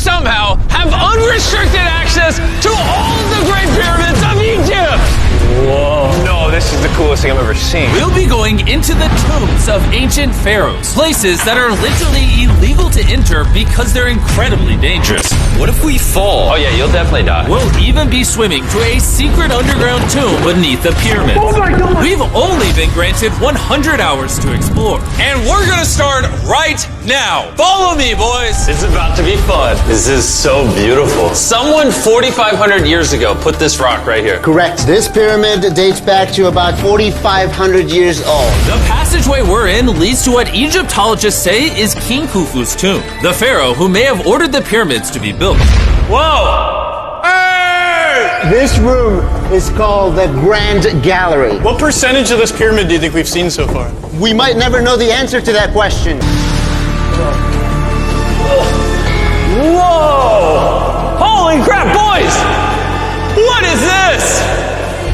somehow have unrestricted access to all the Great Pyramids of Egypt! Whoa. No, this is the coolest thing I've ever seen. We'll be going into the tombs of ancient pharaohs, places that are literally illegal to enter because they're incredibly dangerous. What if we fall? Oh yeah, you'll definitely die. We'll even be swimming to a secret underground tomb beneath the pyramids. Oh my God! We've only been granted 100 hours to explore. And we're gonna start right now. Follow me, boys. It's about to be fun. This is so beautiful. Someone 4,500 years ago put this rock right here. Correct. This pyramid dates back to about 4,500 years old. The passageway we're in leads to what Egyptologists say is King Khufu's tomb, the pharaoh who may have ordered the pyramids to be built. Whoa! Hey! This room is called the Grand Gallery. What percentage of this pyramid do you think we've seen so far? We might never know the answer to that question. Whoa! Holy crap, boys! What is this?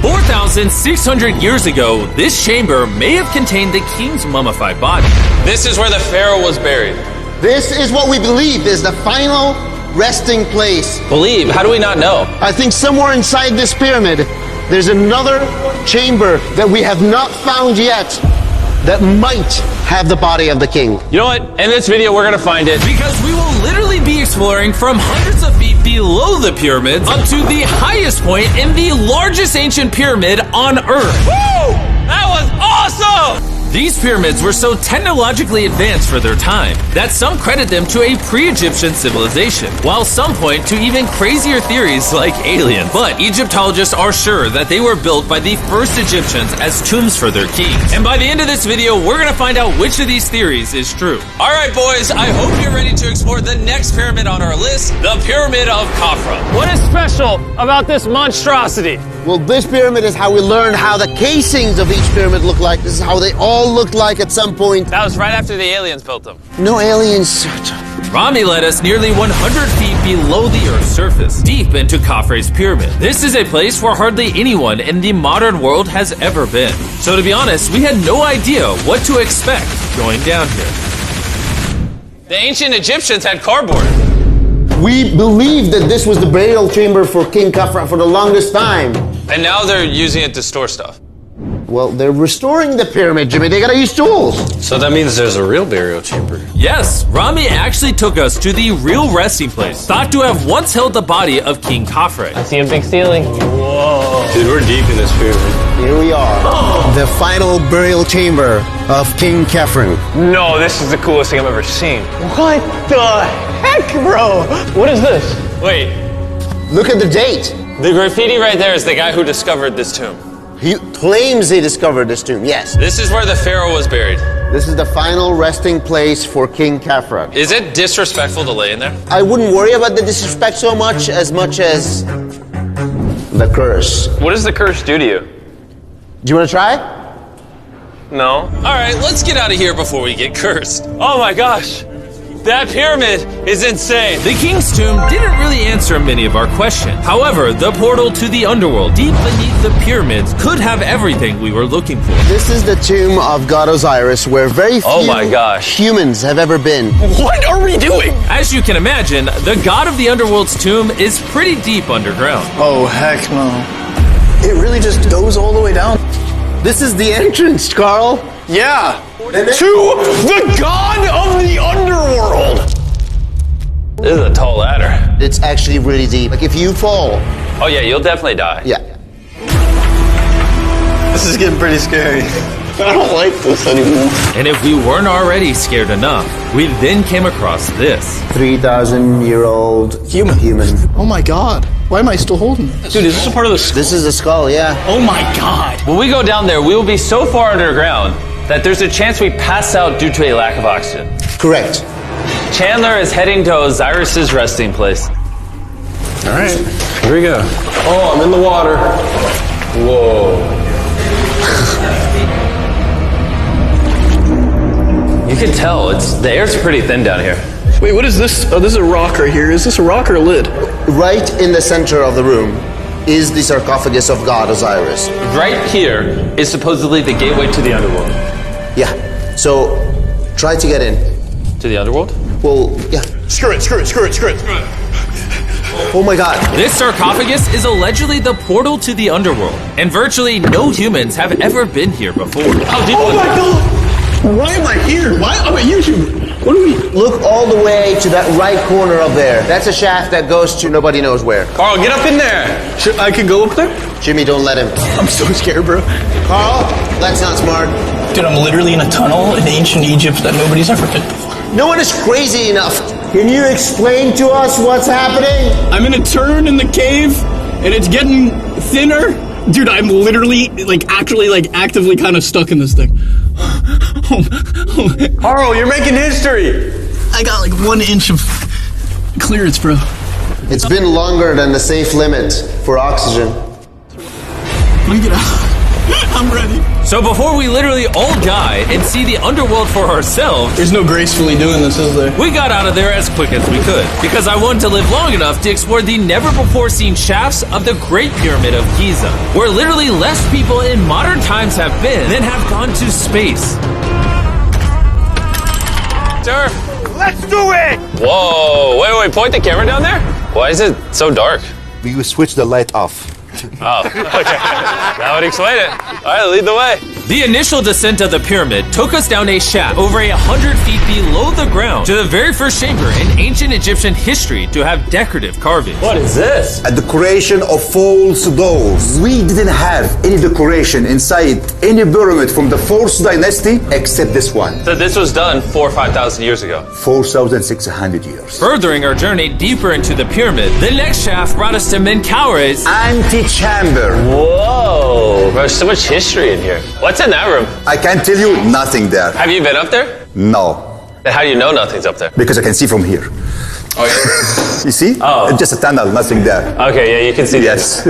4,600 years ago, this chamber may have contained the king's mummified body. This is where the pharaoh was buried. This is what we believe is the final resting place. Believe? How do we not know? I think somewhere inside this pyramid, there's another chamber that we have not found yet that might have the body of the king. You know what? In this video, we're gonna find it. Because we will literally be exploring from hundreds of feet below the pyramids up to the highest point in the largest ancient pyramid on Earth. Woo! That was awesome! These pyramids were so technologically advanced for their time that some credit them to a pre-Egyptian civilization, while some point to even crazier theories like aliens. But Egyptologists are sure that they were built by the first Egyptians as tombs for their kings. And by the end of this video, we're gonna find out which of these theories is true. All right, boys, I hope you're ready to explore the next pyramid on our list, the Pyramid of Khafra. What is special about this monstrosity? Well, this pyramid is how we learned how the casings of each pyramid look like. This is how they all looked like at some point. That was right after the aliens built them. No aliens. Rami led us nearly 100 feet below the Earth's surface, deep into Khafre's pyramid. This is a place where hardly anyone in the modern world has ever been. So to be honest, we had no idea what to expect going down here. The ancient Egyptians had cardboard. We believed that this was the burial chamber for King Khafra for the longest time. And now they're using it to store stuff. Well, they're restoring the pyramid, Jimmy. They gotta use tools. So that means there's a real burial chamber. Yes, Rami actually took us to the real resting place, thought to have once held the body of King Khafre. I see a big ceiling. Whoa. Dude, we're deep in this pyramid. Here we are. The final burial chamber of King Khafre. No, this is the coolest thing I've ever seen. What the heck, bro? What is this? Wait, Look at the date. the graffiti right there is the guy who discovered this tomb. He claims he discovered this tomb, yes. This is where the pharaoh was buried. This is the final resting place for King Khafra. Is it disrespectful to lay in there? I wouldn't worry about the disrespect so much as the curse. What does the curse do to you? Do you want to try? No. All right, let's get out of here before we get cursed. Oh my gosh, that pyramid is insane. The king's tomb didn't really answer many of our questions. However, the portal to the underworld, deep beneath the pyramids, could have everything we were looking for. This is the tomb of God Osiris, where very few Oh my gosh. humans have ever been. What are we doing? As you can imagine, the god of the underworld's tomb is pretty deep underground. Oh, heck no. It really just goes all the way down. This is the entrance, Carl. Yeah. To the god of the underworld. This is a tall ladder. It's actually really deep. Like if you fall, Oh yeah, you'll definitely die. yeah. This is getting pretty scary. I don't like this anymore. And if we weren't already scared enough, we then came across this. 3,000-year-old human. Oh my god. Why am I still holding this? Dude, is this a part of the skull? This is a skull, yeah. Oh my god. When we go down there, we will be so far underground that there's a chance we pass out due to a lack of oxygen. Correct. Chandler is heading to Osiris's resting place. All right, here we go. Oh, I'm in the water. Whoa. You can tell the air's pretty thin down here. Wait, what is this? Oh, this is a rock right here. Is this a rock or a lid? Right in the center of the room is the sarcophagus of God Osiris. Right here is supposedly the gateway to the underworld. Yeah. So try to get in. To the underworld? Well, yeah. Screw it. Oh my god. This sarcophagus is allegedly the portal to the underworld, and virtually no humans have ever been here before. How deep Oh was my it? god! Why am I here? Why am I YouTube? What are we? Look all the way to that right corner up there. That's a shaft that goes to nobody knows where. Carl, get up in there. I can go up there? Jimmy, don't let him. I'm so scared, bro. Carl, that's not smart. Dude, I'm literally in a tunnel in ancient Egypt that nobody's ever been before. No one is crazy enough. Can you explain to us what's happening? I'm in a turn in the cave, and it's getting thinner. Dude, I'm literally, actively kind of stuck in this thing. Carl, you're making history. I got like 1 inch of clearance, bro. It's been longer than the safe limit for oxygen. Let me get out. I'm ready. So before we literally all die and see the underworld for ourselves, There's no gracefully doing this, is there? we got out of there as quick as we could, because I wanted to live long enough to explore the never-before-seen shafts of the Great Pyramid of Giza, where literally less people in modern times have been than have gone to space. Sir. Let's do it. Whoa. Wait. Point the camera down there? Why is it so dark? We will switch the light off. Oh, okay. That would explain it. All right, lead the way. The initial descent of the pyramid took us down a shaft over 100 feet below the ground to the very first chamber in ancient Egyptian history to have decorative carvings. What is this? A decoration of false doors. We didn't have any decoration inside any pyramid from the 4th dynasty except this one. So this was done 4,000 or 5,000 years ago. 4,600 years. Furthering our journey deeper into the pyramid, the next shaft brought us to Menkaure's Antechamber. Whoa. There's so much history in here. What's in that room? I can't tell you nothing there. Have you been up there? No. Then how do you know nothing's up there? Because I can see from here. Oh, yeah. You see? Oh. It's just a tunnel, nothing there. Okay, yeah, you can see Yes.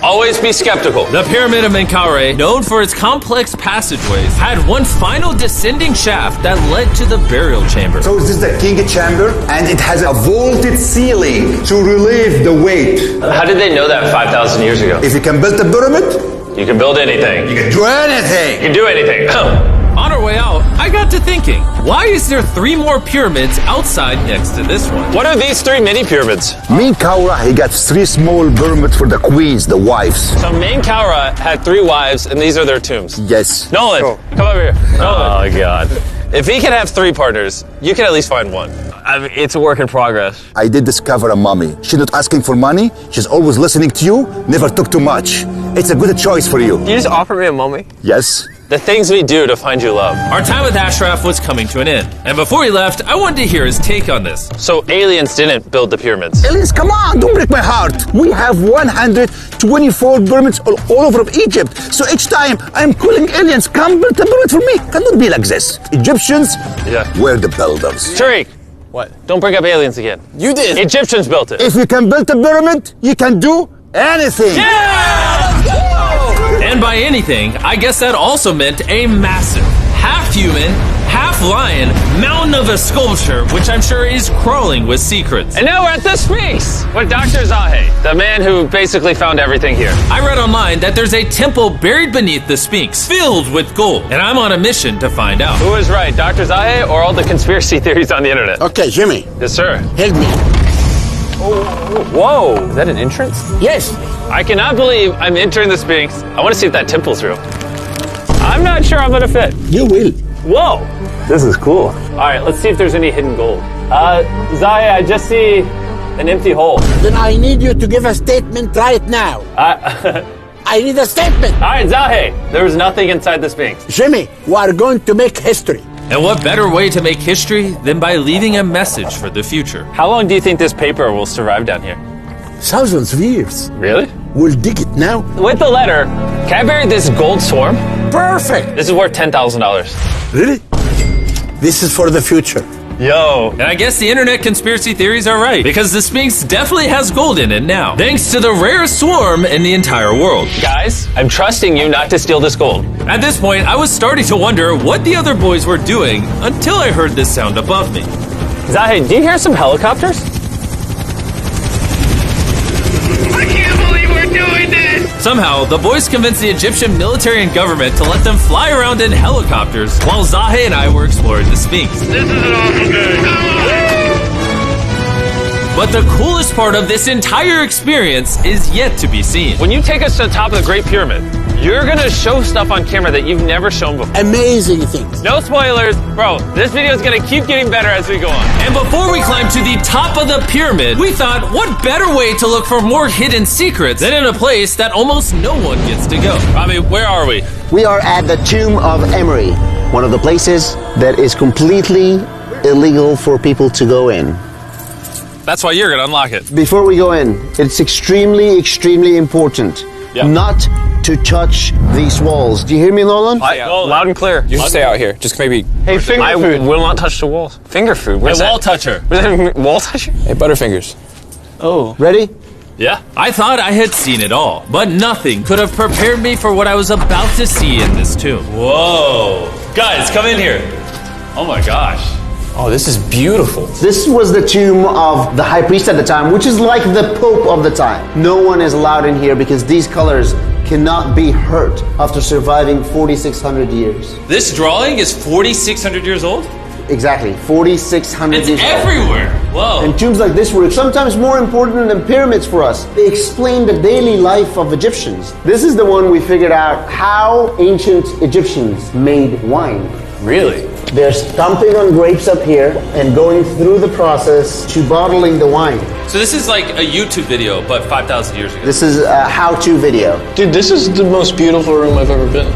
Always be skeptical. The Pyramid of Menkaure, known for its complex passageways, had one final descending shaft that led to the burial chamber. So this is the king chamber, and it has a vaulted ceiling to relieve the weight. How did they know that 5,000 years ago? If you can build a pyramid, You can build anything. you can do anything. You can do anything. On our way out, I got to thinking, why is there 3 more pyramids outside next to this one? What are these 3 mini pyramids? Menkaure, he got 3 small pyramids for the queens, the wives. So Menkaure had 3 wives, and these are their tombs. Yes. Nolan, come over here. Nolan. Oh, God. If he can have 3 partners, you can at least find one. I mean, it's a work in progress. I did discover a mummy. She's not asking for money. She's always listening to you. Never took too much. It's a good choice for you. You just offered me a mummy? Yes. The things we do to find you love. Our time with Ashraf was coming to an end, and before he left, I wanted to hear his take on this. So aliens didn't build the pyramids. Aliens, come on, don't break my heart. We have 124 pyramids all over Egypt. So each time I'm calling aliens, come build a pyramid for me. Cannot be like this. Egyptians were the builders. Tariq. What? Don't bring up aliens again. You did. Egyptians built it. If you can build a pyramid, you can do anything. And by anything, I guess that also meant a massive, half-human, half-lion mountain of a sculpture, which I'm sure is crawling with secrets. And now we're at the Sphinx with Dr. Zahe, the man who basically found everything here. I read online that there's a temple buried beneath the Sphinx, filled with gold, and I'm on a mission to find out. Who is right, Dr. Zahe or all the conspiracy theories on the internet? Okay, Jimmy, Yes, sir. help me. Whoa, is that an entrance? Yes. I cannot believe I'm entering the Sphinx. I want to see if that temple's real. I'm not sure I'm gonna fit. You will. Whoa, this is cool. All right, let's see if there's any hidden gold. Zahe, I just see an empty hole. Then I need you to give a statement right now. I need a statement. All right, Zahe, there was nothing inside the Sphinx. Jimmy, we are going to make history. And what better way to make history than by leaving a message for the future? How long do you think this paper will survive down here? Thousands of years. Really? We'll dig it now. With the letter, can I bury this gold swarm? Perfect. This is worth $10,000. Really? This is for the future. Yo. And I guess the internet conspiracy theories are right, because the Sphinx definitely has gold in it now, thanks to the rarest swarm in the entire world. Guys, I'm trusting you not to steal this gold. At this point, I was starting to wonder what the other boys were doing until I heard this sound above me. Zahe, do you hear some helicopters? I can't believe we're doing this! Somehow, the boys convinced the Egyptian military and government to let them fly around in helicopters while Zahe and I were exploring the Sphinx. This is an awesome day. But the coolest part of this entire experience is yet to be seen. When you take us to the top of the Great Pyramid, you're gonna show stuff on camera that you've never shown before. Amazing things. No spoilers. Bro, this video is gonna keep getting better as we go on. And before we climb to the top of the pyramid, we thought, what better way to look for more hidden secrets than in a place that almost no one gets to go? Rami, where are we? We are at the tomb of Emery, one of the places that is completely illegal for people to go in. That's why you're gonna unlock it. Before we go in, it's extremely important not to touch these walls. Do you hear me, Nolan? Loud and clear. You should stay out here. Just maybe. Hey, finger food. I will not touch the walls. Finger food. Where's Wall that? toucher. Wall toucher? Hey, Butterfingers. Ready? Yeah. I thought I had seen it all, but nothing could have prepared me for what I was about to see in this tomb. Whoa. Guys, come in here. Oh my gosh. Oh, this is beautiful. This was the tomb of the high priest at the time, which is like the pope of the time. No one is allowed in here because these colors cannot be hurt after surviving 4,600 years. This drawing is 4,600 years old? Exactly, 4,600 It's years old. everywhere. Whoa. And tombs like this were sometimes more important than pyramids for us. They explain the daily life of Egyptians. This is the one we figured out how ancient Egyptians made wine. Really? They're stomping on grapes up here and going through the process to bottling the wine. So this is like a YouTube video, but 5,000 years ago. This is a how-to video. Dude, this is the most beautiful room I've ever been.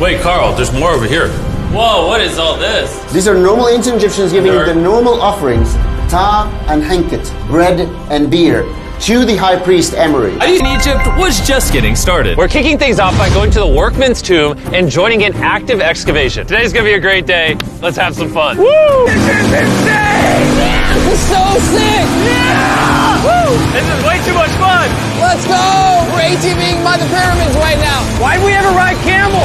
Wait, Carl, there's more over here. Whoa, what is all this? These are normal ancient Egyptians giving Nerd. the normal offerings, ta and henket, bread and beer, to the high priest Emery. In Egypt was just getting started. We're kicking things off by going to the workman's tomb and joining an active excavation. Today's gonna be a great day. Let's have some fun. Woo! This is insane! This is so sick! Yeah! Woo! This is way too much fun! Let's go! We're ATVing by the pyramids right now. Why'd we ever ride camel?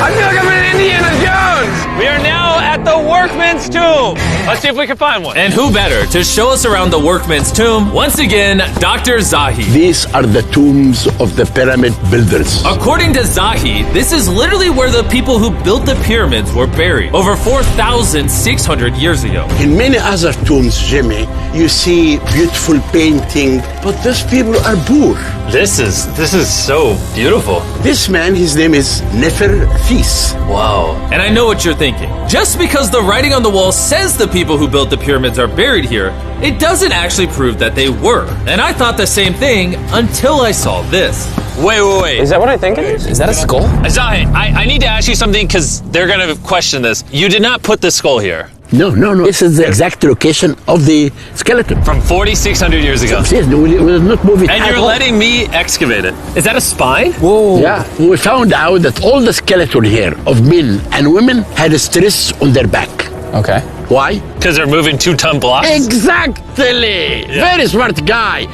I feel like I'm in Indiana Jones! We are now at the workman's tomb. Let's see if we can find one. And who better to show us around the workman's tomb? Once again, Dr. Zahi. These are the tombs of the pyramid builders. According to Zahi, this is literally where the people who built the pyramids were buried over 4,600 years ago. In many other tombs, Jimmy, you see beautiful painting, but these people are poor. This is so beautiful. This man, his name is Neferthis. Wow. And I know what you're thinking. Just because the writing on the wall says the people who built the pyramids are buried here, it doesn't actually prove that they were. And I thought the same thing until I saw this. Wait. Is that what I think it is? Is that a skull? Zahi, I need to ask you something because they're gonna question this. You did not put the skull here. No. This is the exact location of the skeleton. From 4,600 years ago. Yes, we will not move it. And at you're all. letting me excavate it. Is that a spine? Yeah, we found out that all the skeleton here of men and women had a stress on their back. Okay. Why? Because they're moving 2-ton blocks? Exactly. Very smart guy.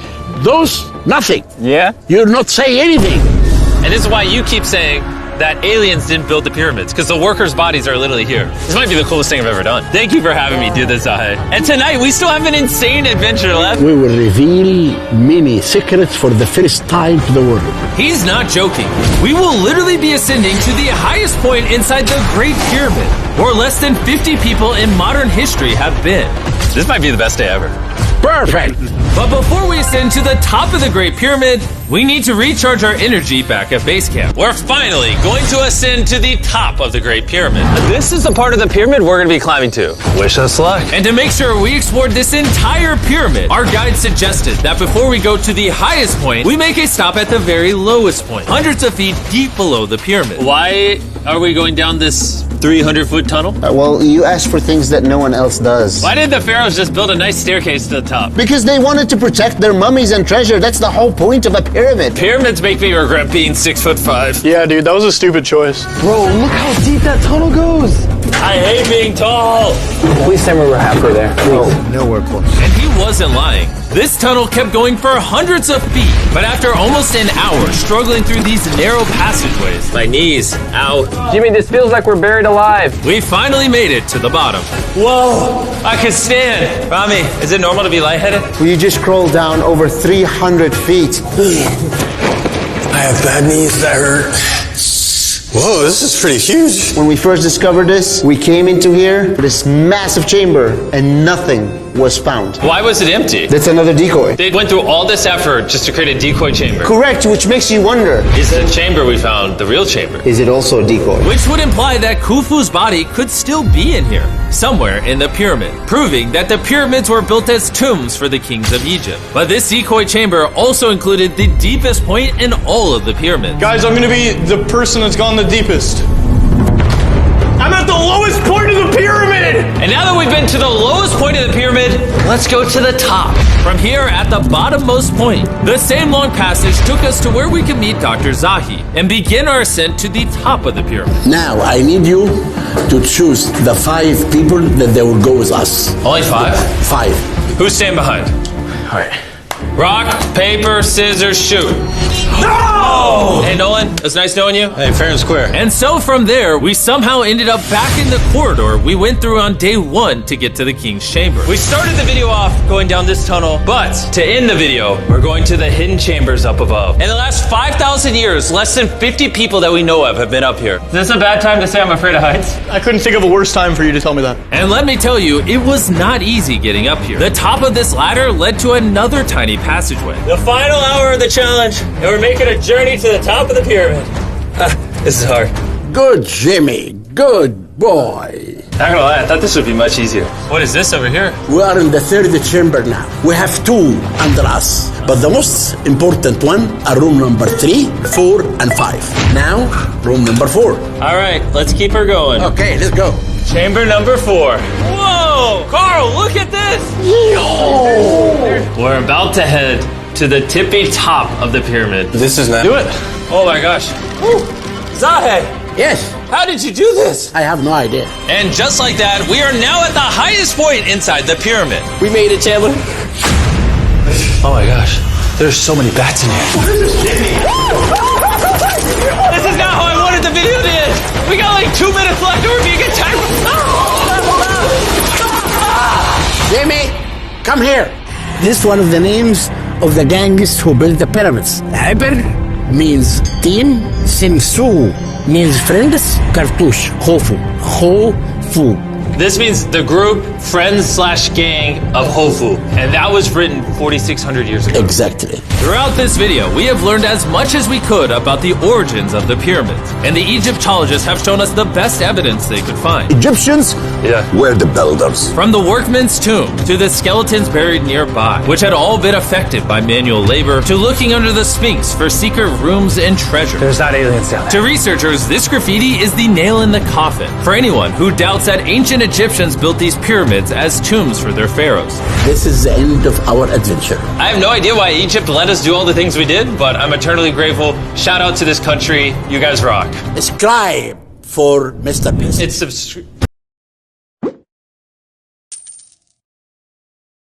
Those, nothing. Yeah. You're not saying anything. And this is why you keep saying that aliens didn't build the pyramids, because the workers' bodies are literally here. This might be the coolest thing I've ever done. Thank you for having me do this, Zahi. And tonight, we still have an insane adventure left. We will reveal many secrets for the first time to the world. He's not joking. We will literally be ascending to the highest point inside the Great Pyramid, where less than 50 people in modern history have been. This might be the best day ever. Perfect. But before we ascend to the top of the Great Pyramid, we need to recharge our energy back at base camp. We're finally going to ascend to the top of the Great Pyramid. This is the part of the pyramid we're going to be climbing to. Wish us luck. And to make sure we explored this entire pyramid, our guide suggested that before we go to the highest point, we make a stop at the very lowest point, hundreds of feet deep below the pyramid. Why are we going down this 300-foot tunnel? Well, you asked for things that no one else does. Why did the pharaohs just build a nice staircase to the top? Because they wanted to protect their mummies and treasure. That's the whole point of a pyramid. Pyramids make me regret being 6'5". Yeah, dude, that was a stupid choice. Bro, look how deep that tunnel goes. I hate being tall. Please tell me we're halfway there. Nowhere close. And he wasn't lying. This tunnel kept going for hundreds of feet, but after almost an hour struggling through these narrow passageways, My knees. Ow. Jimmy, this feels like we're buried alive. we finally made it to the bottom. Whoa. I can stand. Rami, is it normal to be lightheaded? Well, you just crawled down over 300 feet. I have bad knees that hurt. Whoa, this is pretty huge. When we first discovered this, we came into here, this massive chamber, and nothing was found. Why was it empty? That's another decoy. They went through all this effort just to create a decoy chamber. Correct, which makes you wonder, Is the chamber we found the real chamber? is it also a decoy? Which would imply that Khufu's body could still be in here, somewhere in the pyramid, proving that the pyramids were built as tombs for the kings of Egypt. But this decoy chamber also included the deepest point in all of the pyramids. Guys, I'm gonna be the person that's gone the deepest. I'm at the lowest point of the pyramid! And now that we've been to the lowest point of the pyramid, let's go to the top. From here at the bottommost point, the same long passage took us to where we could meet Dr. Zahi and begin our ascent to the top of the pyramid. Now, I need you to choose the 5 people that they will go with us. Only 5? 5. Who's staying behind? All right. Rock, paper, scissors, shoot. No! Hey, Nolan, it was nice knowing you. Hey, fair and square. And so from there, we somehow ended up back in the corridor we went through on day 1 to get to the king's chamber. We started the video off going down this tunnel, but to end the video, we're going to the hidden chambers up above. In the last 5,000 years, less than 50 people that we know of have been up here. Is this a bad time to say I'm afraid of heights? I couldn't think of a worse time for you to tell me that. And let me tell you, it was not easy getting up here. The top of this ladder led to another tiny passageway. The final hour of the challenge, and we're making a journey to the top of the pyramid. This is hard. Good, Jimmy. Good boy. Not gonna lie, I thought this would be much easier. What is this over here? We are in the 3rd chamber now. We have 2 under us. But the most important one are room number 3, 4, and 5. Now, room number 4. All right, let's keep her going. Okay, let's go. Chamber number 4. Whoa! Carl, look at this! We're about to head to the tippy top of the pyramid. This is not. Do it! Oh my gosh. Zahe! Yes, How did you do this? I have no idea. And just like that, we are now at the highest point inside the pyramid. We made it, Chandler. Oh my gosh. There's so many bats in here. This is not how I wanted the video to end. We got like 2 minutes left and we're being attacked. Jimmy, come here. This is one of the names of the gangs who built the pyramids. Hyper means team, Simsu means friends, Cartouche, Hofu, Hofu. This means the group, friends/gang of Hofu. And that was written 4,600 years ago. Exactly. Throughout this video, we have learned as much as we could about the origins of the pyramids, and the Egyptologists have shown us the best evidence they could find. Egyptians were the builders. From the workman's tomb to the skeletons buried nearby, which had all been affected by manual labor, to looking under the Sphinx for secret rooms and treasure. There's not aliens down there. To researchers, this graffiti is the nail in the coffin for anyone who doubts that ancient Egyptians built these pyramids as tombs for their pharaohs. This is the end of our adventure. I have no idea why Egypt let us do all the things we did, but I'm eternally grateful. Shout out to this country. You guys rock. Subscribe for Mr. Beast. It's